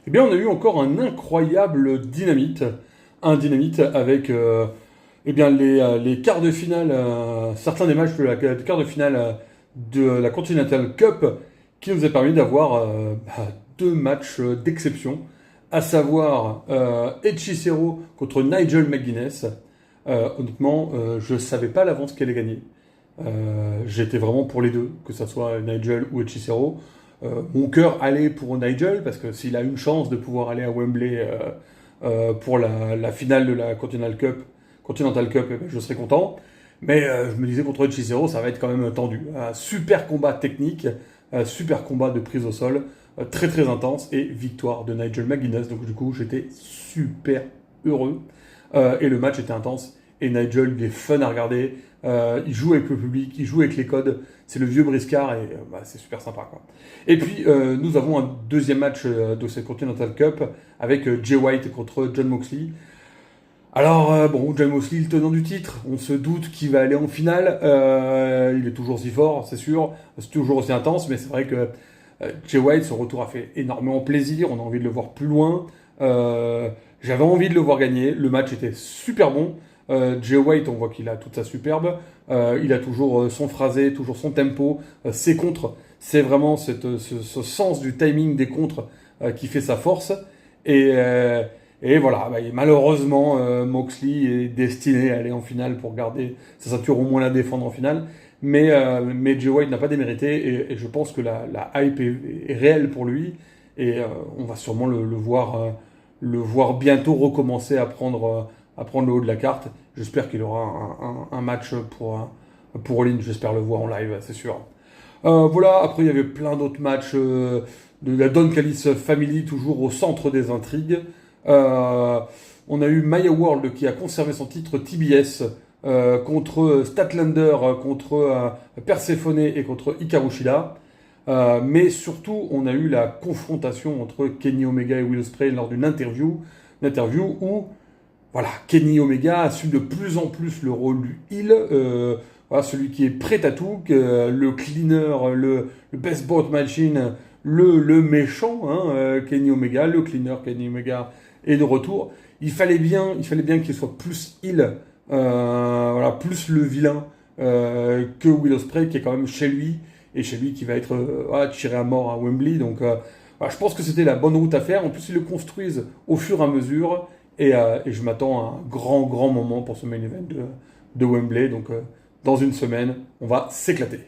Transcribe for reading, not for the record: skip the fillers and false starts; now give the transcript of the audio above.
Eh bien, on a eu encore un incroyable dynamite. Un dynamite avec eh bien, les quarts de finale, certains des matchs des quarts de finale de la Continental Cup qui nous a permis d'avoir deux matchs d'exception, à savoir Hechicero contre Nigel McGuinness. Honnêtement, je ne savais pas à l'avance qui allait gagner. J'étais vraiment pour les deux, que ce soit Nigel ou Hechicero. Mon cœur allait pour Nigel, parce que s'il a une chance de pouvoir aller à Wembley pour la finale de la Continental Cup, eh ben, je serais content. Mais je me disais contre Hechicero, ça va être quand même tendu. Un super combat technique, un super combat de prise au sol, très très intense, et victoire de Nigel McGuinness. Donc du coup, j'étais super heureux. Et le match était intense. Et Nigel, il est fun à regarder. Il joue avec le public, il joue avec les codes. C'est le vieux briscard et c'est super sympa, quoi. Et puis, nous avons un deuxième match de cette Continental Cup avec Jay White contre Jon Moxley. Alors, bon, Jon Moxley, le tenant du titre, on se doute qu'il va aller en finale. Il est toujours si fort, c'est sûr. C'est toujours aussi intense, mais c'est vrai que Jay White, son retour a fait énormément plaisir. On a envie de le voir plus loin. J'avais envie de le voir gagner. Le match était super bon. Jay White, on voit qu'il a toute sa superbe. Il a toujours son phrasé, toujours son tempo, ses contres. C'est vraiment ce sens du timing des contres qui fait sa force. Et, euh, et voilà, malheureusement, Moxley est destiné à aller en finale pour garder sa ceinture, au moins la défendre en finale. Mais Jay White n'a pas démérité et je pense que la hype est réelle pour lui. Et on va sûrement le voir bientôt recommencer à prendre le haut de la carte. J'espère qu'il aura un match pour All In. J'espère le voir en live, c'est sûr. Voilà, après il y avait plein d'autres matchs de la Don Callis Family, toujours au centre des intrigues. On a eu Maya World qui a conservé son titre TBS contre Statlander, contre Persephone et contre Hikaru Shida. Mais surtout, on a eu la confrontation entre Kenny Omega et Will Ospreay lors d'une interview. Une interview où voilà, Kenny Omega assume de plus en plus le rôle du heel, voilà, celui qui est prêt à tout, le cleaner, le best boat machine, le méchant, hein, Kenny Omega, le cleaner Kenny Omega est de retour. Il fallait bien qu'il soit plus heel, voilà, plus le vilain que Will Ospreay qui est quand même chez lui et chez lui qui va être voilà, tiré à mort à Wembley. Donc voilà, je pense que c'était la bonne route à faire. En plus, ils le construisent au fur et à mesure. Et je m'attends à un grand moment pour ce main event de Wembley. Donc, dans une semaine, on va s'éclater.